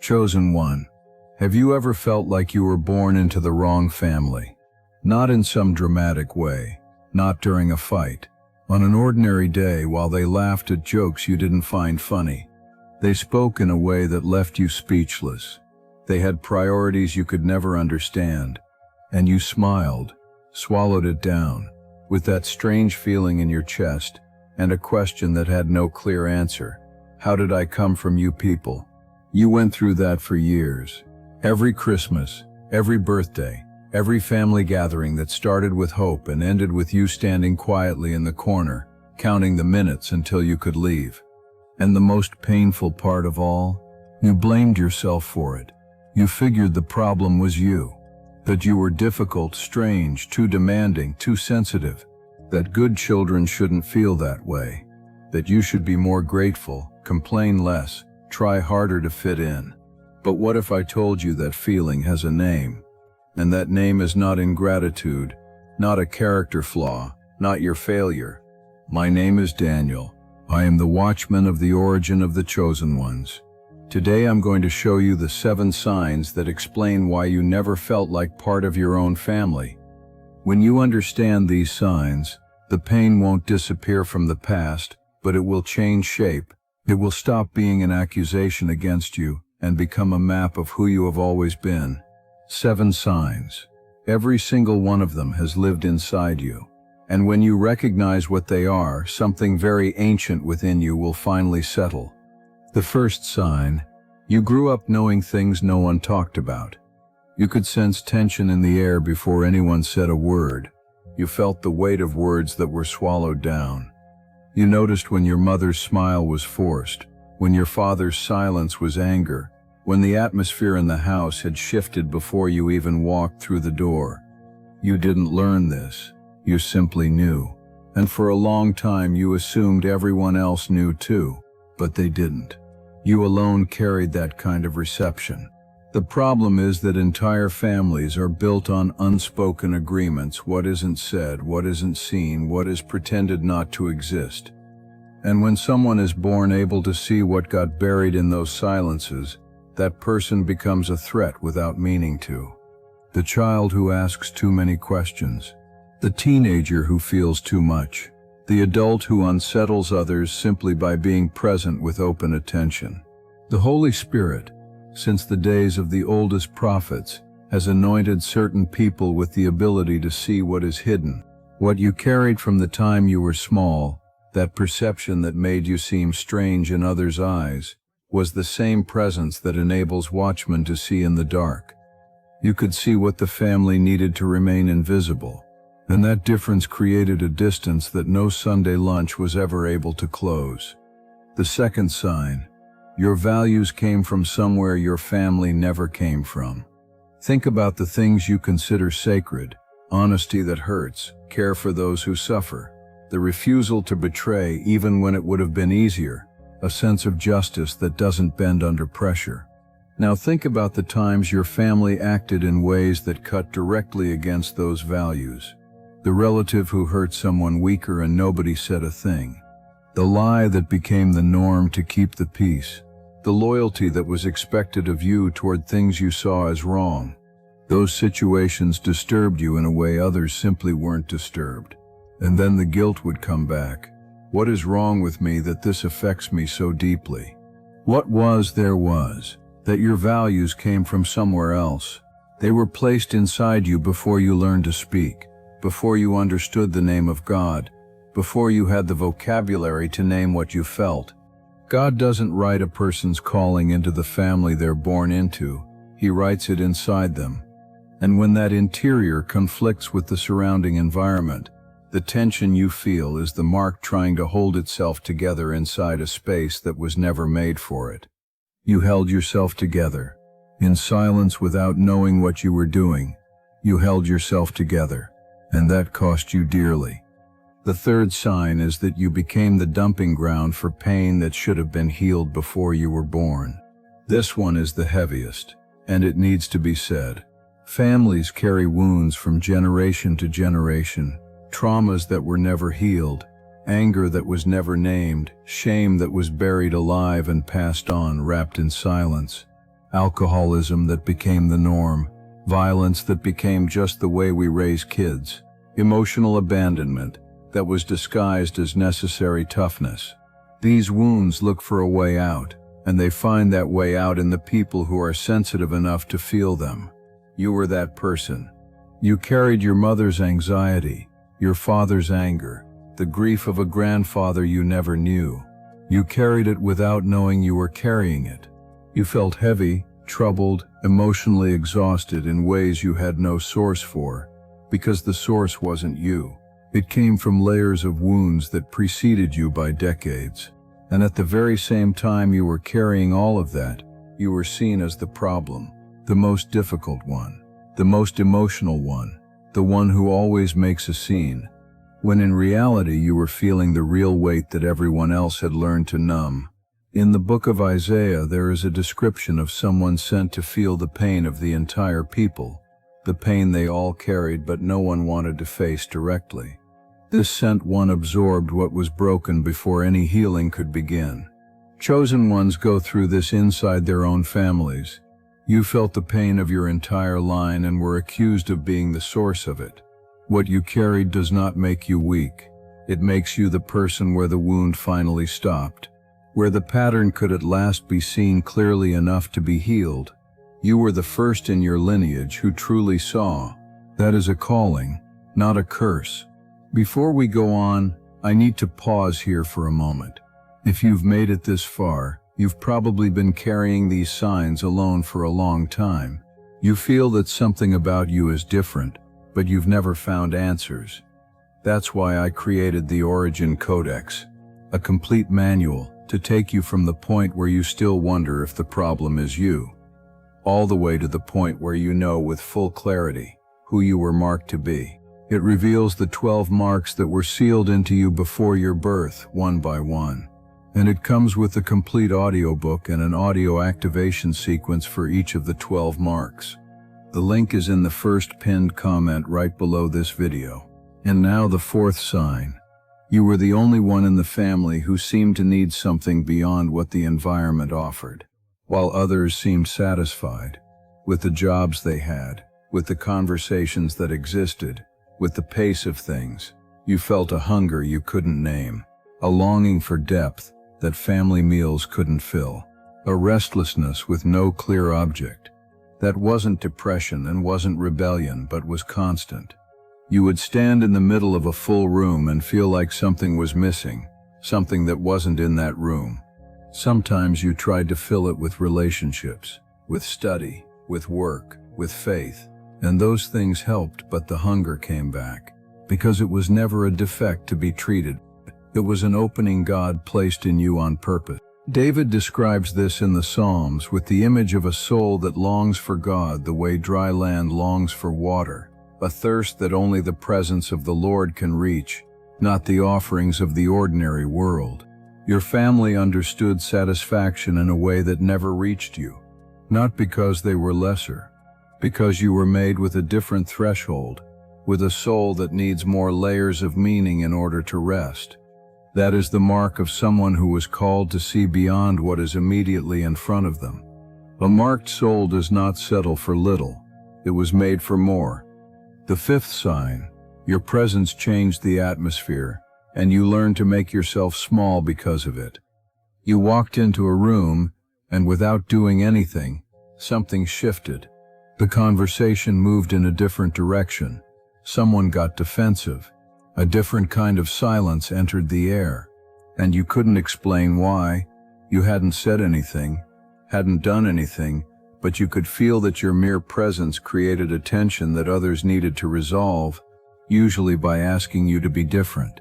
Chosen one, have you ever felt like you were born into the wrong family? Not in some dramatic way, not during a fight. On an ordinary day, while they laughed at jokes you didn't find funny, they spoke in a way that left you speechless. They had priorities you could never understand, and you smiled, swallowed it down, with that strange feeling in your chest, and a question that had no clear answer. How did I come from you people? You went through that for years. Every Christmas, every birthday, every family gathering that started with hope and ended with you standing quietly in the corner, counting the minutes until you could leave. And the most painful part of all, you blamed yourself for it. You figured the problem was you, that you were difficult, strange, too demanding, too sensitive, that good children shouldn't feel that way, that you should be more grateful, complain less, try harder to fit in. But what if I told you that feeling has a name, and that name is not ingratitude, not a character flaw, not your failure? My name is Daniel. I am the watchman of the origin of the chosen ones. Today I'm going to show you the 7 signs that explain why you never felt like part of your own family. When you understand these signs, the pain won't disappear from the past, but it will change shape. It will stop being an accusation against you and become a map of who you have always been. 7 signs. Every single one of them has lived inside you. And when you recognize what they are, something very ancient within you will finally settle. The first sign: you grew up knowing things no one talked about. You could sense tension in the air before anyone said a word. You felt the weight of words that were swallowed down. You noticed when your mother's smile was forced, when your father's silence was anger, when the atmosphere in the house had shifted before you even walked through the door. You didn't learn this, you simply knew. And for a long time you assumed everyone else knew too, but they didn't. You alone carried that kind of reception. The problem is that entire families are built on unspoken agreements: what isn't said, what isn't seen, what is pretended not to exist. And when someone is born able to see what got buried in those silences, that person becomes a threat without meaning to. The child who asks too many questions, the teenager who feels too much, the adult who unsettles others simply by being present with open attention. The Holy Spirit, since the days of the oldest prophets, has anointed certain people with the ability to see what is hidden, what you carried from the time you were small. That perception that made you seem strange in others' eyes was the same presence that enables watchmen to see in the dark. You could see what the family needed to remain invisible, and that difference created a distance that no Sunday lunch was ever able to close. The second sign: your values came from somewhere your family never came from. Think about the things you consider sacred: honesty that hurts, care for those who suffer, the refusal to betray even when it would have been easier, a sense of justice that doesn't bend under pressure. Now think about the times your family acted in ways that cut directly against those values. The relative who hurt someone weaker and nobody said a thing. The lie that became the norm to keep the peace. The loyalty that was expected of you toward things you saw as wrong. Those situations disturbed you in a way others simply weren't disturbed. And then the guilt would come back. What is wrong with me that this affects me so deeply? What was there was that your values came from somewhere else. They were placed inside you before you learned to speak, before you understood the name of God, before you had the vocabulary to name what you felt. God doesn't write a person's calling into the family they're born into. He writes it inside them. And when that interior conflicts with the surrounding environment, the tension you feel is the mark trying to hold itself together inside a space that was never made for it. You held yourself together. In silence, without knowing what you were doing, you held yourself together, and that cost you dearly. The third sign is that you became the dumping ground for pain that should have been healed before you were born. This one is the heaviest, and it needs to be said. Families carry wounds from generation to generation, traumas that were never healed, anger that was never named, shame that was buried alive and passed on wrapped in silence. alcoholism that became the norm, violence that became just the way we raise kids, emotional abandonment that was disguised as necessary toughness. These wounds look for a way out, and they find that way out in the people who are sensitive enough to feel them. You were that person. You carried your mother's anxiety, your father's anger, the grief of a grandfather you never knew. You carried it without knowing you were carrying it. You felt heavy, troubled, emotionally exhausted in ways you had no source for, because the source wasn't you. It came from layers of wounds that preceded you by decades. And at the very same time you were carrying all of that, you were seen as the problem, the most difficult one, the most emotional one, the one who always makes a scene, when in reality you were feeling the real weight that everyone else had learned to numb. In the book of Isaiah, there is a description of someone sent to feel the pain of the entire people, the pain they all carried but no one wanted to face directly. This sent one absorbed what was broken before any healing could begin. Chosen ones go through this inside their own families. You felt the pain of your entire line and were accused of being the source of it. What you carried does not make you weak. It makes you the person where the wound finally stopped, where the pattern could at last be seen clearly enough to be healed. You were the first in your lineage who truly saw. That is a calling, not a curse. Before we go on, I need to pause here for a moment. If you've made it this far, you've probably been carrying these signs alone for a long time. You feel that something about you is different, but you've never found answers. That's why I created the Origin Codex, a complete manual to take you from the point where you still wonder if the problem is you, all the way to the point where you know with full clarity who you were marked to be. It reveals the 12 marks that were sealed into you before your birth, one by one. And it comes with a complete audiobook and an audio activation sequence for each of the 12 marks. The link is in the first pinned comment right below this video. And now the fourth sign. You were the only one in the family who seemed to need something beyond what the environment offered, while others seemed satisfied with the jobs they had, with the conversations that existed, with the pace of things. You felt a hunger you couldn't name, a longing for depth that family meals couldn't fill, a restlessness with no clear object. That wasn't depression and wasn't rebellion, but was constant. You would stand in the middle of a full room and feel like something was missing, something that wasn't in that room. Sometimes you tried to fill it with relationships, with study, with work, with faith. And those things helped, but the hunger came back, because it was never a defect to be treated. It was an opening God placed in you on purpose. David describes this in the Psalms with the image of a soul that longs for God the way dry land longs for water, a thirst that only the presence of the Lord can reach, not the offerings of the ordinary world. Your family understood satisfaction in a way that never reached you, not because they were lesser, because you were made with a different threshold, with a soul that needs more layers of meaning in order to rest. That is the mark of someone who was called to see beyond what is immediately in front of them. A marked soul does not settle for little. It was made for more. The fifth sign, your presence changed the atmosphere, and you learned to make yourself small because of it. You walked into a room, and without doing anything, something shifted. The conversation moved in a different direction. Someone got defensive. A different kind of silence entered the air, and you couldn't explain why. You hadn't said anything, hadn't done anything, but you could feel that your mere presence created a tension that others needed to resolve, usually by asking you to be different.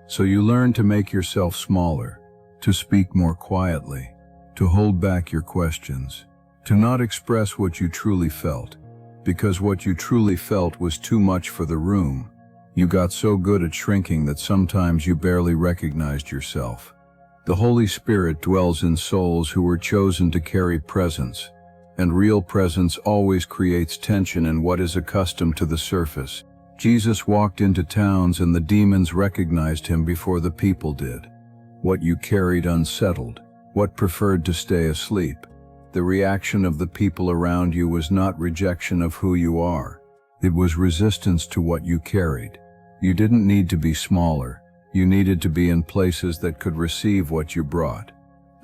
So you learned to make yourself smaller, to speak more quietly, to hold back your questions, to not express what you truly felt, because what you truly felt was too much for the room. You got so good at shrinking that sometimes you barely recognized yourself. The Holy Spirit dwells in souls who were chosen to carry presence, and real presence always creates tension in what is accustomed to the surface. Jesus walked into towns and the demons recognized him before the people did. What you carried unsettled, what preferred to stay asleep. The reaction of the people around you was not rejection of who you are. It was resistance to what you carried. You didn't need to be smaller. You needed to be in places that could receive what you brought.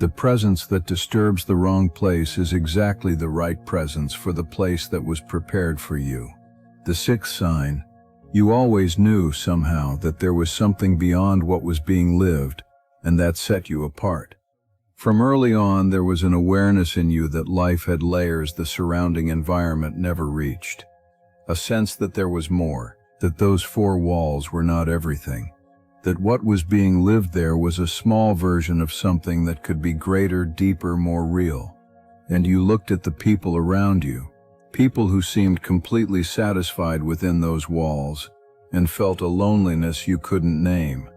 The presence that disturbs the wrong place is exactly the right presence for the place that was prepared for you. The sixth sign: you always knew somehow that there was something beyond what was being lived, and that set you apart. From early on, there was an awareness in you that life had layers the surrounding environment never reached. A sense that there was more, that those four walls were not everything, that what was being lived there was a small version of something that could be greater, deeper, more real. And you looked at the people around you, people who seemed completely satisfied within those walls, and felt a loneliness you couldn't name.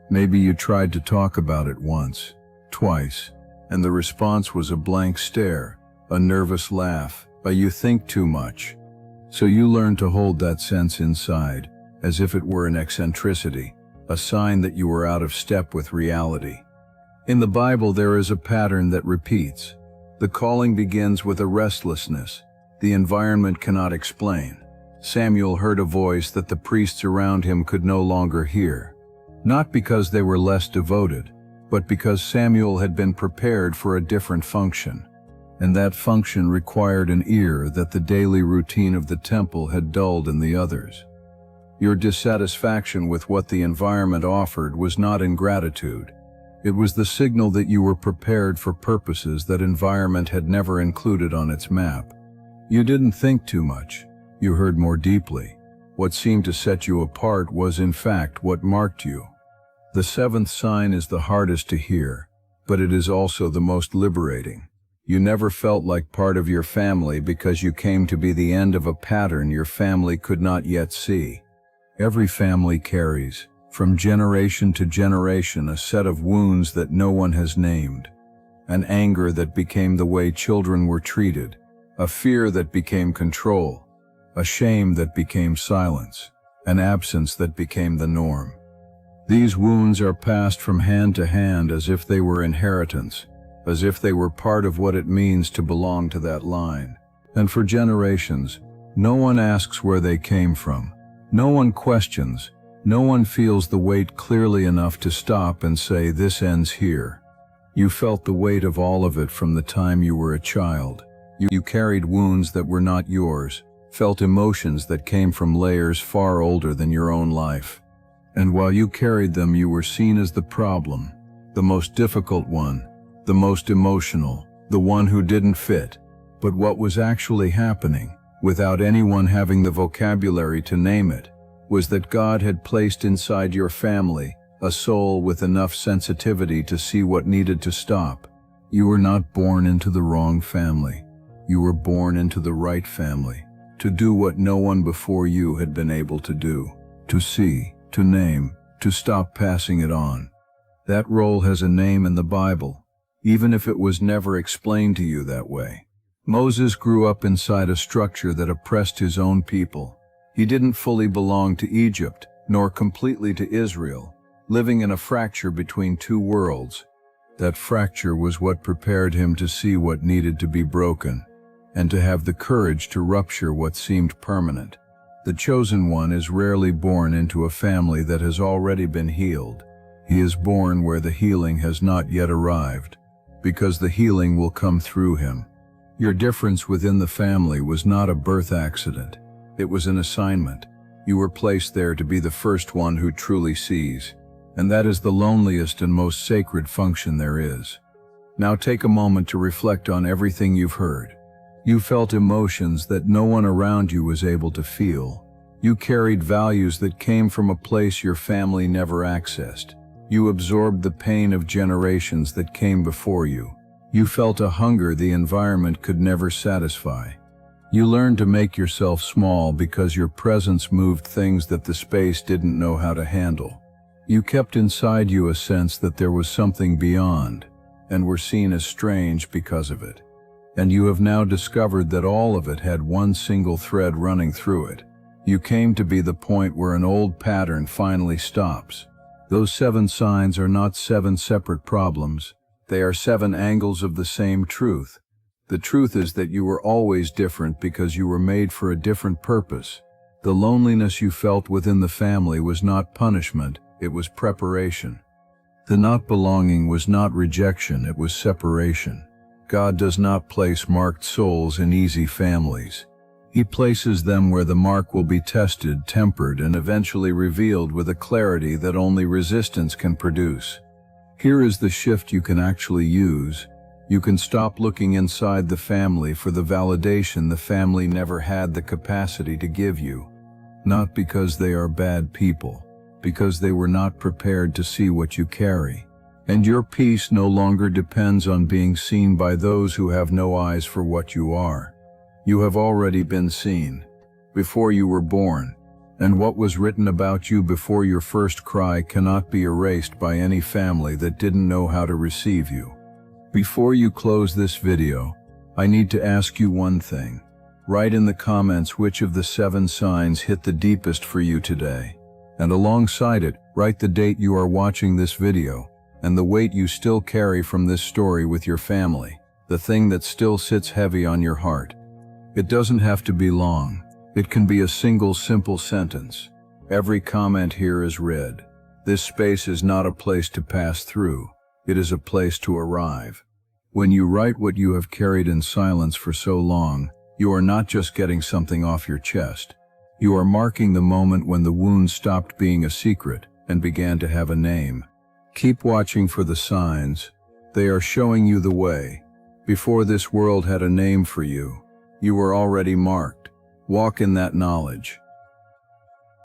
Maybe you tried to talk about it once, twice, and the response was a blank stare, a nervous laugh, a "you think too much." So you learned to hold that sense inside, as if it were an eccentricity, a sign that you were out of step with reality. In the Bible, there is a pattern that repeats. The calling begins with a restlessness the environment cannot explain. Samuel heard a voice that the priests around him could no longer hear, not because they were less devoted, but because Samuel had been prepared for a different function, and that function required an ear that the daily routine of the temple had dulled in the others. Your dissatisfaction with what the environment offered was not ingratitude. It was the signal that you were prepared for purposes that environment had never included on its map. You didn't think too much. You heard more deeply. What seemed to set you apart was in fact what marked you. The seventh sign is the hardest to hear, but it is also the most liberating. You never felt like part of your family because you came to be the end of a pattern your family could not yet see. Every family carries, from generation to generation, a set of wounds that no one has named. An anger that became the way children were treated, a fear that became control, a shame that became silence, an absence that became the norm. These wounds are passed from hand to hand as if they were inheritance, as if they were part of what it means to belong to that line. And for generations, no one asks where they came from. No one questions. No one feels the weight clearly enough to stop and say, "This ends here." You felt the weight of all of it from the time you were a child. You carried wounds that were not yours, felt emotions that came from layers far older than your own life. And while you carried them, you were seen as the problem, the most difficult one, the most emotional, the one who didn't fit. But what was actually happening, without anyone having the vocabulary to name it, was that God had placed inside your family a soul with enough sensitivity to see what needed to stop. You were not born into the wrong family. You were born into the right family, to do what no one before you had been able to do, to see, to name, to stop passing it on. That role has a name in the Bible, even if it was never explained to you that way. Moses grew up inside a structure that oppressed his own people. He didn't fully belong to Egypt, nor completely to Israel, living in a fracture between two worlds. That fracture was what prepared him to see what needed to be broken, and to have the courage to rupture what seemed permanent. The chosen one is rarely born into a family that has already been healed. He is born where the healing has not yet arrived, because the healing will come through him. Your difference within the family was not a birth accident. It was an assignment. You were placed there to be the first one who truly sees, and that is the loneliest and most sacred function there is. Now take a moment to reflect on everything you've heard. You felt emotions that no one around you was able to feel. You carried values that came from a place your family never accessed. You absorbed the pain of generations that came before you. You felt a hunger the environment could never satisfy. You learned to make yourself small because your presence moved things that the space didn't know how to handle. You kept inside you a sense that there was something beyond, and were seen as strange because of it. And you have now discovered that all of it had one single thread running through it. You came to be the point where an old pattern finally stops. Those 7 signs are not 7 separate problems. They are 7 angles of the same truth. The truth is that you were always different because you were made for a different purpose. The loneliness you felt within the family was not punishment, it was preparation. The not belonging was not rejection, it was separation. God does not place marked souls in easy families. He places them where the mark will be tested, tempered, and eventually revealed with a clarity that only resistance can produce. Here is the shift you can actually use. You can stop looking inside the family for the validation the family never had the capacity to give you. Not because they are bad people, because they were not prepared to see what you carry. And your peace no longer depends on being seen by those who have no eyes for what you are. You have already been seen, before you were born, and what was written about you before your first cry cannot be erased by any family that didn't know how to receive you. Before you close this video, I need to ask you one thing. Write in the comments which of the 7 signs hit the deepest for you today. And alongside it, write the date you are watching this video, and the weight you still carry from this story with your family, the thing that still sits heavy on your heart. It doesn't have to be long. It can be a single simple sentence. Every comment here is read. This space is not a place to pass through. It is a place to arrive. When you write what you have carried in silence for so long, you are not just getting something off your chest. You are marking the moment when the wound stopped being a secret and began to have a name. Keep watching for the signs. They are showing you the way. Before this world had a name for you, you were already marked. Walk in that knowledge.